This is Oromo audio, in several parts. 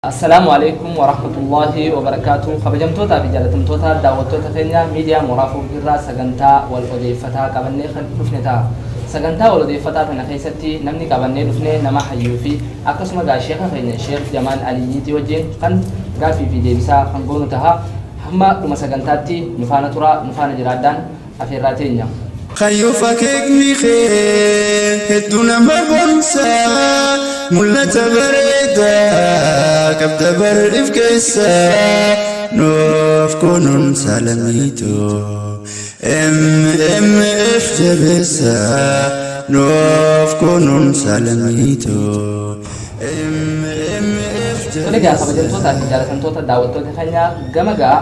السلام عليكم ورحمة الله وبركاته. خبجمتوتا في جالتمتوتا دعوتوتا فينا ميديا مرافق جرا سجنتا والأضيفتا قبلني خلفنتا سجنتا والأضيفتا فينا خيستي نمني قبلني دفني نما حيوفي أقسم جا شيخ فينا الشيخ جمال علي توجين خن قافي في ديبسا خنقولو تها هم لما سجنتاتي نفانا ترى نفانا جرادان أفيراتين خيوفك خير الدنيا ما بنسى ملة بريدة كبد برف كيسا نوف كونون سالميتو ام اف جبسا نوف كونون سالميتو ام اف جبسا ولجا خبجمتوتا في جالتمتوتا دعوتوتا فينا جمجا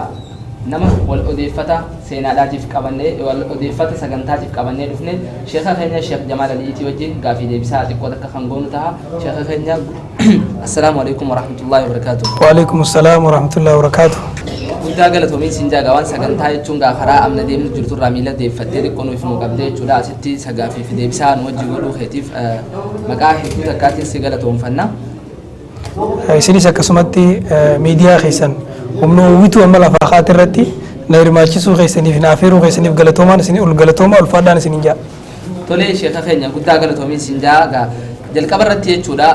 nama wal odeeffata seenaadhaatiif qabanne wal odeeffata sagantaatiif qabanne dhufne sheekha keenya Sheekh Jamaal Aliitii wajjin gaafii deebisaa xiqqoo takka kan goonu taha sheekha keenya assalaamu alaykum wa rahmatullahi wa barakatuh. Wa alaykum assalaam wa rahmatullahi wa barakatuh. Guddaa galatoomiin siin jaagawaan sagantaa jechuun gaafaraa amna deemnu jirturraa miila deeffattee xiqqoo nuuf nu qabdee jechuudha asitti gaafii fi deebisaa nu wajjin godhuu keetiif maqaa hedduu takkaatiin si galatoomfanna. Isinis akkasumatti miidiyaa keessan humna uwwituu amma lafaa khaatirratti na hirmaachisuu keessaniif na afeeruu keessaniif galatoomaan isin ol galatooma ulfaadhaan isin jaa. Tolee sheekha keenya guddaa galatoomiin siin jaa jalqaba irratti jechuudha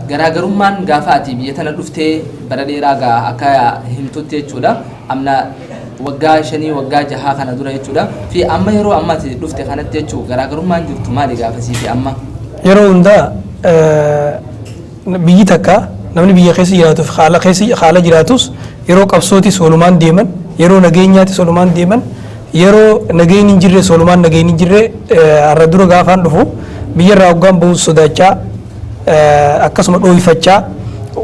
garaagarummaan gaafa ati biyya tana dhuftee bara dheeraa akka himtutti jechuudha amna waggaa 5 waggaa 6 kana dura jechuudha fi amma yeroo amma ati dhufte kanatti jechuudha garaagarummaan jirtu maali gaafasii fi amma yeroo hundaa biyyi takka namni biyya keessa jiraatuuf haala jiraatus yeroo qabsootis walumaan deeman yeroo nageenyaatis walumaan deeman yeroo nageenyi hin jirre walumaan nageenyi hin jirre har'a dura gaafaan dhufu biyyarraa hoggaan bahu sodaachaa akkasuma dhooyifachaa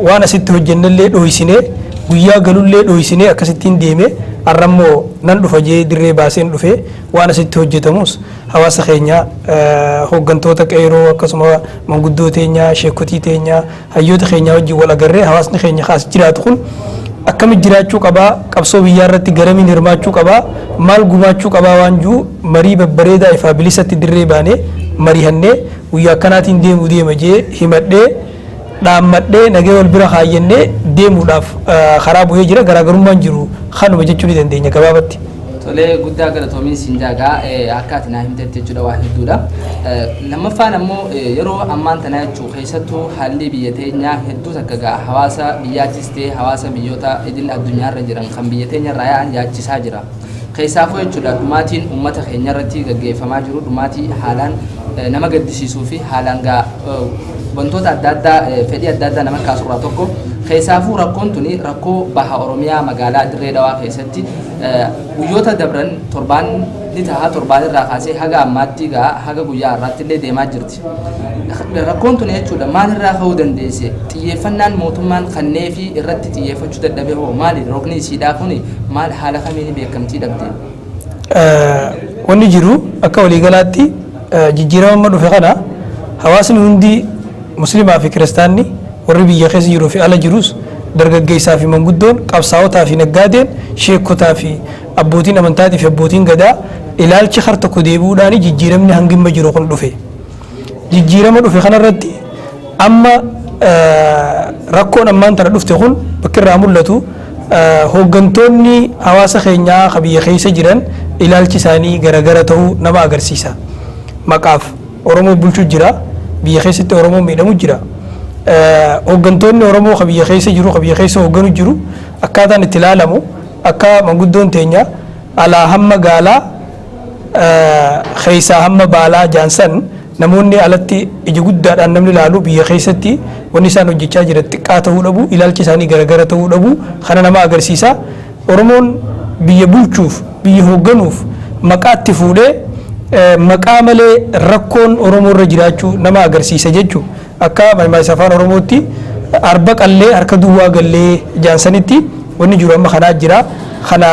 waan asitti hojjennallee dhooysinee guyyaa galullee dhooysinee akkasittiin deeme har'ammoo nan dhufa jee dirree baaseen dhufe waan asitti hojjetamus hawaasa keenya hooggantoota qeeroo akkasuma manguddoo teenya sheekotii teenya hayyoota keenya wajjin wal agarree hawaasni keenya kaas jiraatu kun akkamitti jiraachuu qabaa qabsoo biyyaa irratti garamiin hirmaachuu qabaa maal gumaachuu qabaa waan jiru marii babbareedaa ifaa bilisatti dirree baanee marihannee guyyaa akkanaatiin deema jee himadhee dhaammadhee nagee wal bira kaayyannee deemuudhaaf karaa bu'ee jira garaagarummaan jiru kanuma jechuu ni dandeenya gabaabatti. Tolee guddaa galatoomiin siin jaagaa akka ati naa himtetti jechuudha waa hedduudha. Lammaffaan ammoo yeroo ammaan tana jechuu keessattuu haalli biyya teenyaa hedduu takka gaa hawaasa biyyaatis ta'e hawaasa biyyoota idil addunyaarra jiran kan biyya teenyarraa yaachisaa jira. Keessaafuu jechuudha dhumaatiin uummata keenya irratti gaggeeffamaa jiru dhumaatii haalaan nama gaddisiisuu fi haalaan gaa wantoota adda addaa fedhii adda addaa nama kaasurraa tokko keessaafuu rakkoon tuni rakkoo baha Oromiyaa magaalaa Dirree Dhawaa keessatti guyyoota dabran torbaan ni ta'a torbaan irraa kaasee haga ammaatti gaa haga guyyaa har'aatti illee deemaa jirti. Rakkoon tuni jechuudha maal irraa ka'uu dandeesse xiyyeeffannaan mootummaan kannee fi irratti xiyyeeffachuu dadhabee hoo maali rokni isiidhaa kuni maal haala kamiin beekamtii dhabde? Wanni jiru akka waliigalaatti jijjiirama dhufe kana hawaasni hundi muslimaa fi kiristaanni warri biyya keessa jiruu fi ala jirus dargaggeessaa fi manguddoon qabsaa'otaa fi naggaadeen sheekotaa fi abbootiin amantaatii fi abbootiin gadaa ilaalchi har tokko deebi'uudhaan jijjiiramni hangimma jiru kun dhufe. Jijjiirama dhufe kanarratti amma rakkoon ammaan tana dhufte kun bakka irraa mul'atu hooggantoonni hawaasa keenyaa ka biyya keessa jiran ilaalchi isaanii garagara ta'uu nama agarsiisa. Maqaaf Oromoo bulchuu jira biyya keessatti Oromoo miidhamu jira. Hooggantoonni Oromoo ka biyya keessa jiru ka biyya keessa hoogganu jiru akkaataan itti ilaalamu akka manguddoon teenya alaa hamma gaalaa keessaa hamma baalaa jaansan namoonni alatti ija guddaadhaan namni ilaalu biyya keessatti wanni isaan hojjechaa jiran xiqqaa ta'uu dhabu ilaalchi isaanii garagara ta'uu dhabu kana nama agarsiisa. Oromoon biyya bulchuuf biyya hoogganuuf maqaatti fuudhee maqaa malee rakkoon Oromoo irra jiraachuu nama agarsiisa jechuudha. Akka maayimaasaa afaan Oromootti arba qallee harka duwwaa gallee jaansanitti wanni jiru amma kanaa jira kana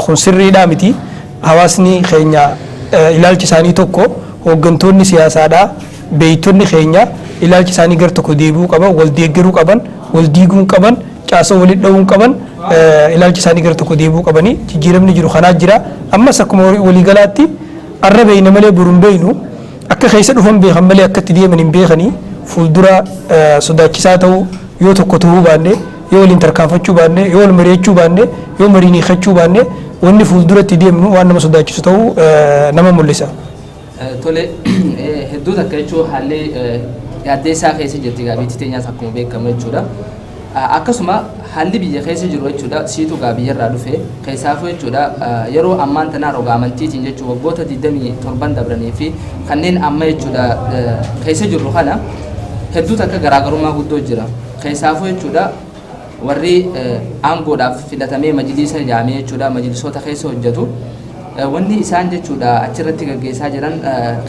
kun sirriidhaa miti hawaasni keenya ilaalchi isaanii tokko hooggantoonni siyaasaadhaa beeytonni keenya ilaalchi isaanii gar tokko deebi'uu qaban wal deeggaruu qaban wal diiguu qaban caasoo walitti dha'uu qaban ilaalchi isaanii gar tokko deebi'uu qabanii jijjiiramni jiru kanaa jira ammas akkuma waliigalaatti arra beeyna malee buruun beeynu akka keessa dhufan beekan malee akkatti deeman hin beekanii fuuldura sodaachisaa ta'uu yoo tokko ta'uu baanne yoo waliin tarkaanfachuu baanne yoo wal mari'achuu baanne yoo mariin hiikachuu baanne wanni fuulduratti deemnu waan nama sodaachisu ta'uu nama mul'isa. Tole hedduu takka jechuun haalli yaaddeessaa keessa jirti gaabiitti teenyaas akkuma beekamu jechuudha. Akkasuma haalli biyya keessa jiru jechuudha siitu gaa biyyarraa dhufe keessaafuu jechuudha yeroo ammaan tanaa roga amantiitiin jechuun waggoota 27 dabranii fi kanneen amma jechuudha keessa jirru kana hedduu takka garaagarummaa guddoo jira. Keessaafuu jechuudha warri aangoodhaaf filatamee majlisa ijaamee jechuudha majlisoota keessa hojjetu wanni isaan jechuudha achirratti gaggeessaa jiran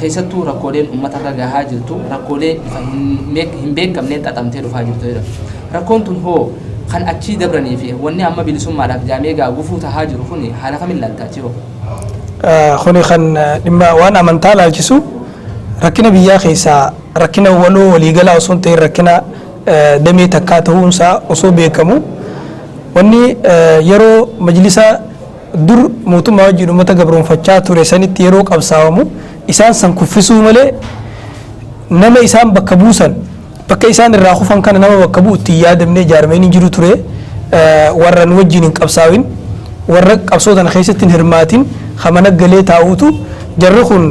keessattuu rakkooleen uummatarra gahaa jirtu rakkoolee hin beekamneen xaxamtee dhufaa jirtu jedha. Rakkoon tun hoo kan achii dabranii fi wanni amma bilisummaadhaaf jaamee gufuu tahaa jiru kun haala kamiin ilaaltaati hoo? Kuni kan dhimma waan amantaa ilaalchisu rakkina biyyaa keessaa rakkina waloo waliigalaa osoo hin ta'in rakkina damee takkaa ta'uunsaa osoo beekamu wanni yeroo majlisa dur mootummaa wajjin uummata gabroonfachaa ture sanitti yeroo qabsaawamu isaan san kuffisuu malee nama isaan bakka buusan bakka isaan irraa kufan kana nama bakka bu'utti yaadamnee ijaarmeen hin jiru ture warran wajjin hin qabsaawin warra qabsoo tana keessatti hin hirmaatin hamana galee taa'uutu jarri kun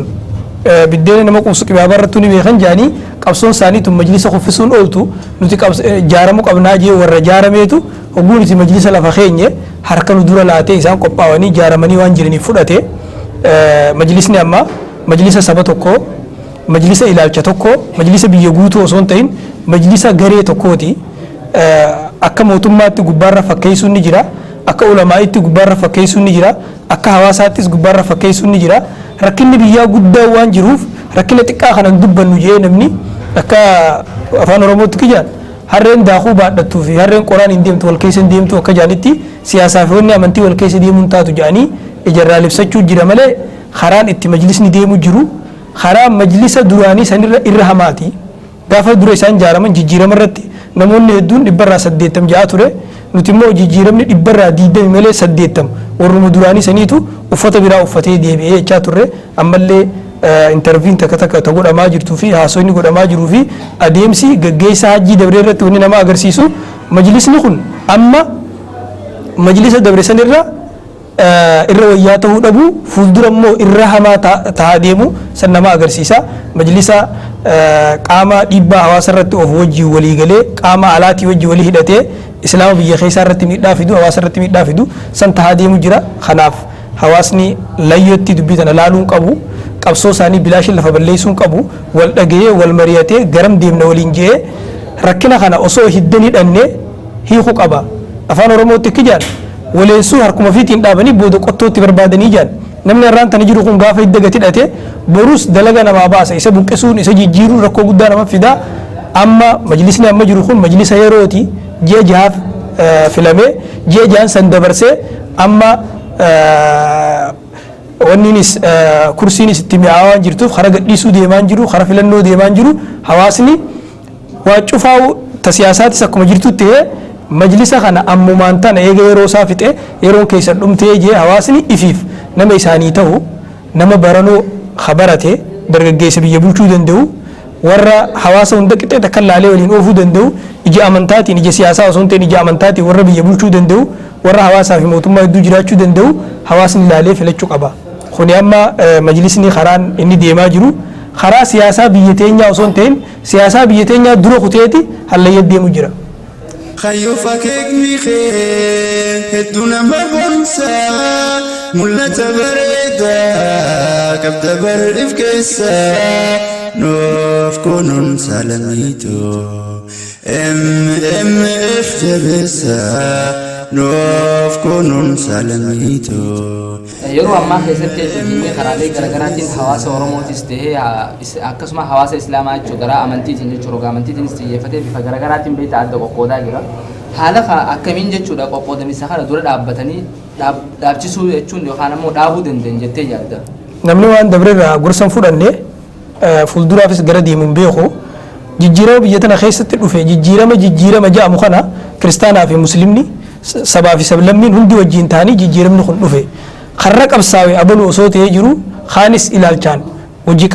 biddeena nama qubsu qibaabaa irratti ni beekan jaanii qabsoon isaaniitu majlisa kuffisuun ooltu nuti ijaaramuu qabnaa jee warra ijaarameetu hogguun itti majlisa lafa keenye harka nu dura laatee isaan qophaa'anii ijaaramanii waan jiraniif fudhate majlisni amma majlisa saba tokkoo majlisa ilaalcha tokko majlisa biyya guutuu osoo hin ta'in majlisa garee tokkooti akka mootummaatti gubbaarra fakkeessuun ni jira akka ulamaa'itti gubbaarra fakkeessuun ni jira akka hawaasaattis gubbaarra fakkeessuun ni jira rakkinni biyyaa guddaa waan jiruuf rakkina xiqqaa kana dubbannu jee namni akka afaan oromootti kijaan harreen daakuu baadhattuu fi harreen qoraan hin deemtu wal keessa hin deemtu akka jaanitti siyaasaa fi wanni amantii wal keessa deemuun taatu jaanii ijarraa libsachuu jira malee karaan itti majlisni deemu jiru karaa majlisa duraanii sanirra irra hamaati. Gaafa dura isaan ijaaraman jijjiirama irratti namoonni hedduun 186 ture nuti immoo jijjiiramni 120 malee 80 warruma duraanii saniitu uffata biraa uffatee deebi'ee jechaa turre ammallee interviin takka godhamaa jirtuu fi haasofni godhamaa jiruu fi adeemsi gaggeessaa hajjii dabree irratti wanni nama agarsiisu majlisni kun amma majlisa dabre sanirra irra wayyaa ta'uu dhabu fuuldura immoo irra hamaa ta'aa deemu san nama agarsiisa. Majlisa qaama dhiibbaa hawaasa irratti of wajjii walii galee qaama alaatii wajjii walii hidhatee islaama biyya keessaa irratti miidhaa fidu hawaasa irratti miidhaa fidu san ta'aa deemu jira. Kanaaf hawaasni layyootti dubbii tana laaluun qabu qabsoo isaanii bilaashin lafa balleessuun qabu wal dhagayee wal mari'atee garam deemna waliin jee rakkina kana osoo hiddan hidhanne hiikuu qaba. Afaan oromootti kijaan waleessuu harkuma fiitiin dhaabanii booda qottootti barbaadanii jaan namni irraan tana jiru kun gaafa hidda gati hidhate borus dalaga namaa baasa isa buqqisuun isa jijjiiruun rakkoo guddaa nama fida. Amma majlisni amma jiru kun majlisa yerooti ji'a jahaaf filamee ji'a jahan san dabarsee amma wanniinis kursiinis itti mi'aawaa jirtuuf kara gadhiisuu deemaa jiru kara filannoo deemaa jiru hawaasni waa cufaa ta siyaasaatis akkuma jirtutti majlisa kana ammumaan tana eega yeroo isaa fixe yeroon keessa dhumtee jee hawaasni ifiif nama isaanii ta'u nama baranoo khabarate dargaggeessa biyya bulchuu danda'u warra hawaasa hunda qixxee takka laalee waliin oofuu danda'u ija amantaatiin ija siyaasaa osoo hin ta'in ija amantaatiin warra biyya bulchuu danda'u warra hawaasaa fi mootummaa hedduu jiraachuu danda'u hawaasni laalee filachuu qaba. Kuni amma majlisni karaan inni deemaa jiru karaa siyaasaa biyya teenyaa osoo hin ta'in siyaasaa biyya teenyaa dura kuteeti hallayyaa deemu jira. خيوفا كيكني خير هدونا ما بنسى ملة بريدة كبد برد كيسا نوف كونون سالميتو ام افتبسا نوف كونون سالميتو yeroo ammaa keessatti jechuun karaalee garaagaraatiin hawaasa oromootis ta'ee akkasuma hawaasa islaamaa jechuun gara amantiitiin jechuudha amantiitiinis xiyyeeffatee bifa garaagaraatiin beekta adda qoqqoodaa jira haala akkamiin jechuudha qoqqoodamisa kana dura dhaabbatanii dhaabchisuu jechuun yookaan ammoo dhaabuu danda'an jettee yaadda. Namni waan dabareerraa gorsan fudhannee fuulduraafis gara deemuun beeku jijjiirama biyya tana keessatti dhufe jijjiirama ja'amu kana kiristaanaa fi muslimni sabaa fi sablammiin hundi wajjin ta'anii jijjiiramni kun dhufe. Karra qabsaa'e abaluu osoo ta'ee jiru kaanis ilaalchaan wajji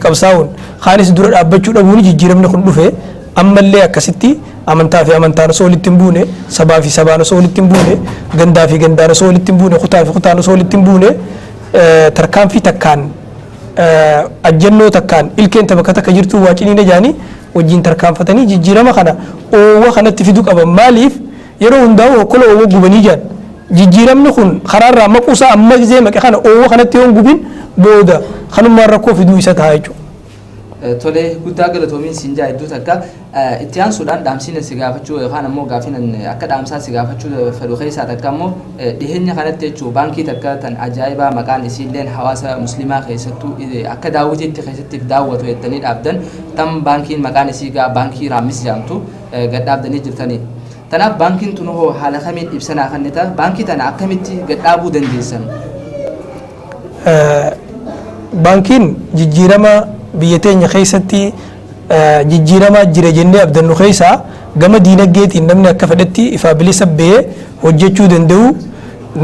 qabsaa'uun kaanis dura dhaabbachuu dhabuun jijjiiramni kun dhufe ammallee akkasitti amantaa fi amantaan osoo walitti hin buune sabaa fi sabaan osoo walitti hin buune gandaa fi gandaan osoo walitti hin buune kutaa fi kutaan osoo walitti hin buune tarkaanfii takkaan ajjannoo takkaan ilkeen bakka takka jirtu waa ciniina jaanii wajjin tarkaanfatanii jijjiirama kana oowwa kanatti fiduu qaban maaliif yeroo hundaa'u hokkola oowwa gubanii jaan jijjiiramni kun karaarraa maquusaa amma gizee maqe kana oowwa kanatti yoo gubin booda kanummaan rakkoo fiduu isa ta'a jechuudha. Tole guddaa galatoomiin siinjaa hedduu takka itti aansuudhaan dhaamsiin si gaafachuu yookaan ammoo gaafiin akka dhaamsaa si gaafachuu fedhu keessaa takka ammoo dhiheenya kanatti jechuun baankii takka tan ajaa'ibaa maqaan isiilleen hawaasa musliimaa keessattuu akka daawwitiitti keessattiif daawwatu jettanii dhaabdan tan baankiin maqaan isii gaa baankii raammis jedhamtu gad dhaabdanii jirtanii. Tanaaf baankiin tun hoo haala kamiin ibsanaa kannita baankii tana akkamitti gad dhaabuu dandeessan? Baankiin jijjiirama biyya teenya keessatti jijjiiramaa jira jennee abdannu keessaa gama diinagdeetiin namni akka fedhetti ifaa bilisa ba'ee hojjechuu danda'u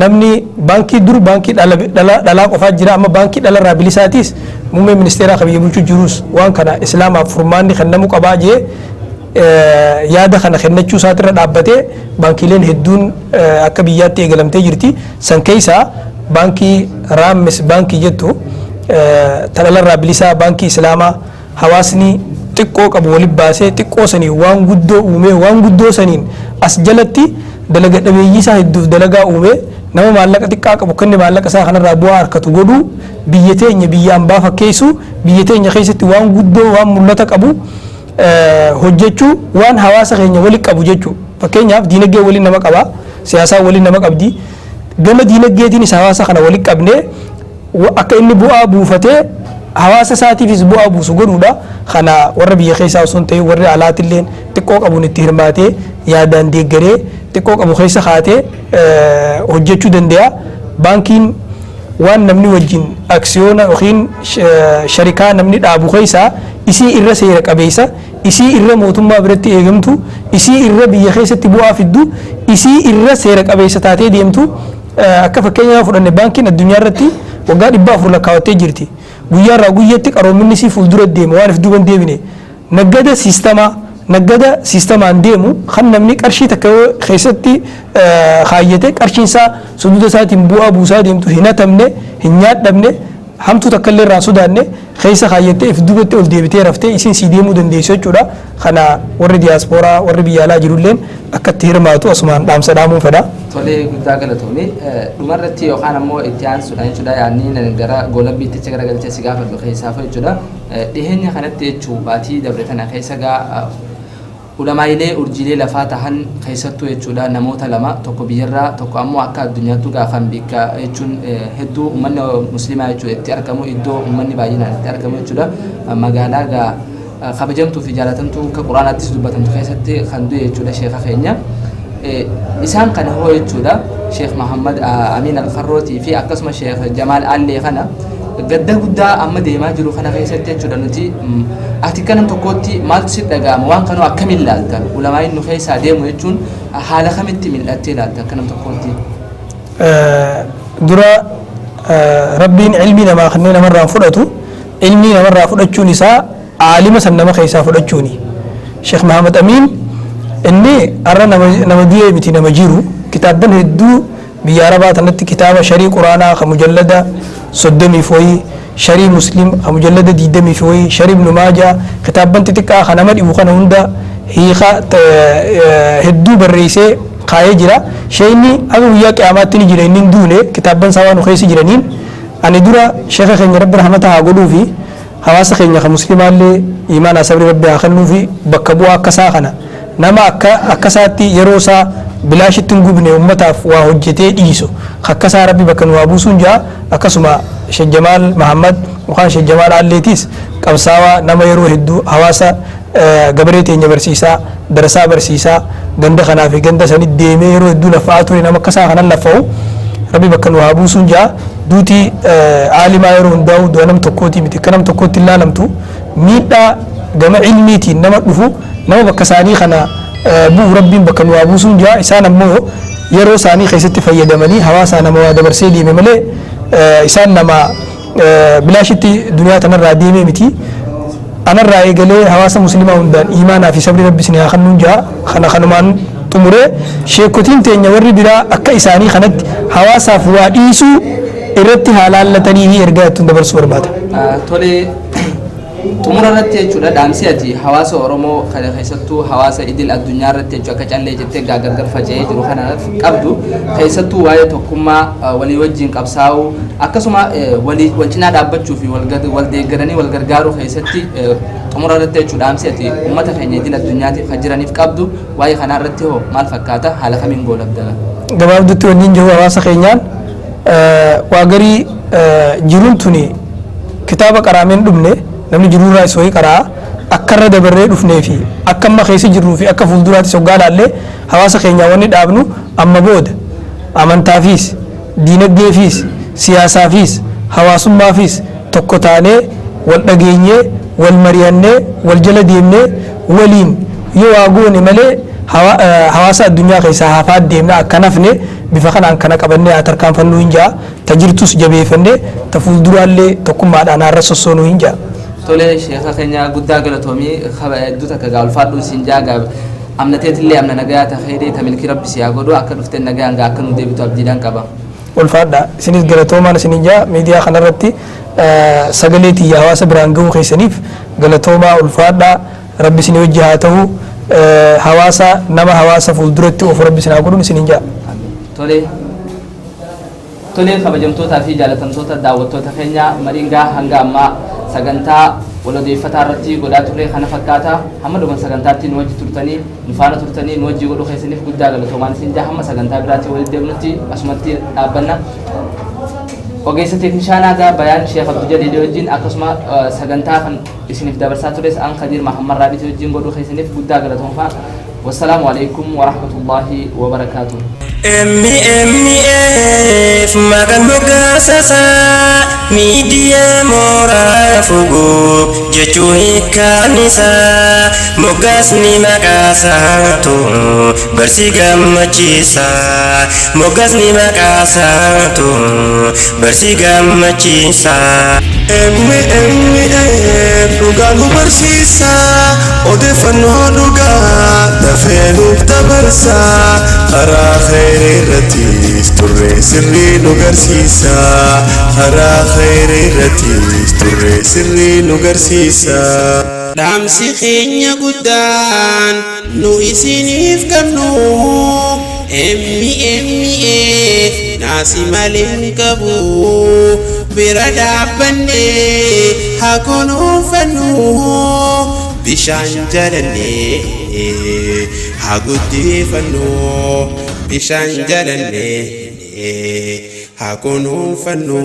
namni baankii dur baankii dhalaa qofaa jira amma baankii dhalarraa bilisaatis muummee ministeeraa kan biyya bulchuu jirus waan kana islaamaaf furmaanni kennamu qabaa jee yaada kana kennachuu isaatirra dhaabbatee baankiileen hedduun akka biyyaatti eegalamtee jirti san keessaa baankii raammis baankii jettu dhalarraa bilisaa baankii islaamaa hawaasni xiqqoo qabu waliin baasee xiqqoo sanii waan guddoo uumee waan guddoo saniin as jalatti dalaga dhabeeyyii isaa hedduuf dalagaa uumee nama maallaqa xiqqaa qabu kenni maallaqa isaa kanarraa bu'aa harkatu godhuu biyya teenya biyyaan baafa keessu biyya teenya keessatti waan guddoo waan mul'ata qabu hojjechuu waan hawaasa keenya waliin qabu jechuu fakkeenyaaf diinagdee waliin nama qaba siyaasaa waliin nama qabdi gama diinagdeetiinis hawaasa kana waliin qabnee akka inni bu'aa buufatee hawaasa isaatiifis bu'aa buusu godhuudha kana warra biyya keessaa osoo hin ta'in warri alaatilleen xiqqoo qabuun itti hirmaatee yaadaan deeggaree xiqqoo qabu keessa kaatee hojjechuu danda'a. Baankiin waan namni wajjin aksiyoona yookiin sharikaa namni dhaabu keessaa isii irra seera qabeessa isii irra mootummaa biratti eegamtu isii irra biyya keessatti bu'aa fiddu isii irra seera qabeessa taatee deemtu akka fakkeenyaa fudhanne baankiin addunyaa irratti waggaa 400 lakkaawwattee jirti. Guyyaarraa guyyaatti qaroominni si fuuldura deema waan if duuban deebine naggada siistamaan deemu kan namni qarshii takka keessatti kaayyate qarshiinsaa suduuda isaatiin bu'aa buusaa deemtu hin hatamne hin nyaadhamne hamtuu takka illee irraan sodaanne keessa kaayyattee if duubatti ol deebitee raftee isin sii deemuu dandeessu jechuudha. Kana warri diyaaspooraa warri biyya alaa jirulleen akka itti hirmaatu asumaan dhaamsa dhaamuun fedha. Tolee guddaa galatoomii dhumarratti yookaan ammoo itti aansuudhaan jechuudha yaadni gara goolabbiitticha garagalchee si gaafadhu keessaa jechuudha dhiheenya kanatti jechuu baatii dabre tana keessa gaa ulamaa'ilee urjiilee lafaa tahan keessattuu jechuudha namoota lama tokko biyyarraa tokko ammoo akka addunyaattuu gaafan bikka jechuun hedduu uummanni musliimaa jechuudha itti argamu iddoo uummanni baay'inaan itti argamu jechuudha magaalaa gaa kabajamtuu fi jaalatamtuu akka quraanaattis dubbatamtu keessatti kan du'e jechuudha sheekha keenya. Isaan kana hoo jechuudha Sheekh Muhammad Amin Al-Farrootii fi akkasuma Sheekh Jamaal Allee kana gadda guddaa amma deemaa jiru kana keessatti jechuudha nuti ati kanam tokkotti maaltu si dhaga'ama waan kanoo akkamiin ilaalta ulamaa'in nu keessaa deemu jechuun haala kamitti mil'attee ilaalta kanam tokkotti. Dura rabbiin ilmii namaa kanneen namarraa fudhatu ilmii namarraa fudhachuun isaa aalima san nama keessaa fudhachuuni. Sheekh Muhammad Amin inni arra nama du'ee miti nama jiru kitaabban hedduu biyya arabaa tanatti kitaaba sharii quraanaa kan mujallada 30 sharii muslim kan mujallada 20 sharii ibn maajaa kitaabban xixiqqaa kan nama dhibu kana hunda hiika hedduu barreessee kaayee jira. Sheeyni akka guyyaa qiyaamaatti ni jira inni hin duune kitaabban isaa waan keessa jiraniin ani dura sheekha keenya rabbi rahmata haa godhuu fi hawaasa keenya kan muslimaallee imaana sabri rabbi haa kennuu fi bakka bu'aa akkasaa kana nama akkasaatti yeroo isaa bilaashitti hin gubne ummataaf waa hojjetee dhiisu akkasaa rabbi bakka nu haa buusuun jaa akkasuma Sheekh Jamaal Muhammad yookaan Sheekh Jamaal Alleetiis qabsaawaa nama yeroo hedduu hawaasa gabaree teenya barsiisaa darasaa barsiisaa ganda kanaa fi ganda sanitti deemee yeroo hedduu lafa'aa ture nama akkasaa kanan lafa'u rabbi bakka nu haa buusuun jaa duutii aalimaa yeroo hundaa'u du'a nam tokkooti miti akka nam tokkotti hin laalamtu miidhaa gama ilmiitiin nama dhufu nama bakka isaanii kana bu'u rabbiin bakka nu haa buusuun jaa isaan ammoo yeroo isaanii keessatti fayyadamanii hawaasa nama waa dabarsee deeme malee isaan nama bilaashitti duniyaa tanarraa deemee miti أنا الرأي قالي حواس مسلمة وندان إيمانا في صبر ربي سنها خنون جاء خنمان تمره شيكوتين تين يوري بلا أكا إساني خنت حواسا فوائيسو إرتي حلال لتنيه إرقاء تندبر سور باتا تولي تمر رتي جودا دامسياتي حواسا أورمو خلي خيستو حواسا إدل الدنيا رتي جو كجان لجتة غاغر فجأة جرو خنا قبضو خيستو واي توكما ولي وجين قبساو أكسما ولي وجنا دابتشو في والديغراني والغرغارو خيستي تمر رتي جودا دامسياتي أمتا خيني إدل الدنيا خجراني في قبضو واي خنا رتي هو مال فكاتا حالا خمين قول أبدالا قباب دوتو ونين جو حواسا خينيان واغري جرون توني كتابة قرامين دمني namni jiruu irraa isoo qaraa akka irra dabarree dhufnee fi akka amma keessa jirruu fi akka fuulduraatti soggaalaallee hawaasa keenya wanni dhaabnu amma booda amantaafis diinagdeefis siyaasaafis hawaasummaafis tokko taanee wal dhageenyee wal mari'annee wal jala deemnee waliin yoo waa goone malee hawaasa addunyaa keessaa hafaa deemna akka nafne bifa kanaan kana qabannee tarkaanfannuu hin jaa tajirtus jabeeffannee ta fuulduraallee tokkummaadhaan har'a sossoonuu hin jaa. tole sheekha keenya guddaa galatoomii duuta ka gaalfaadhu sinjaaga amnateetillee amna nagaa ta khayrii ta milki rabbi siyaa godhu akka dhufte nagaa hanga akka nu deebitu abdiidhaan qaba ulfaadha isinis galatoomaan isinijaa miidiyaa kanarratti sagaleetii hawaasa biraan gahuu keessaniif galatoomaa ulfaadha rabbi isin wajji haa ta'u hawaasa nama hawaasa fuulduratti of rabbi isin haa godhuun isinijaa tole kabajamtootaa fi jaalatamtoota daawwattoota keenya mariingaa hanga ammaa sagantaa walodeeffataa irratti godhaa turre kana fakkaata hamma dhuman sagantaatti nu wajji turtanii nu faana turtanii nu wajji godhuu keessaniif guddaa galatoomaan isin jaa hamma sagantaa biraatti walitti deemnutti asumatti dhaabbanna ogeessa teeknishaanaa bayaan sheekh Abduu Jaliil wajjin akkasuma sagantaa kan isiniif dabarsaa tures an Kadir Mahammad Raabit wajjin godhuu keessaniif guddaa galatoomaa والسلام عليكم ورحمة الله وبركاته MF makan begasasa media mora fugu jechuhi kanisa mogas ni makasatu bersigam macisa mogas ni makasatu bersigam macisa MF dugaan hubarsisa odeeffannoo dhugaa dafeenuuf dabarsa karaa khayrii irrattis turree sirrii nu garsiisa karaa khayrii irrattis turree sirrii nu garsiisa. dhaamsi keenya guddaan nu isiniif qabnu MF naasi maleen qabu bira dhaabbanne haa kunuunfannu bishaan jalanne haa guddifannu bishaan jalanne haa kunuunfannu.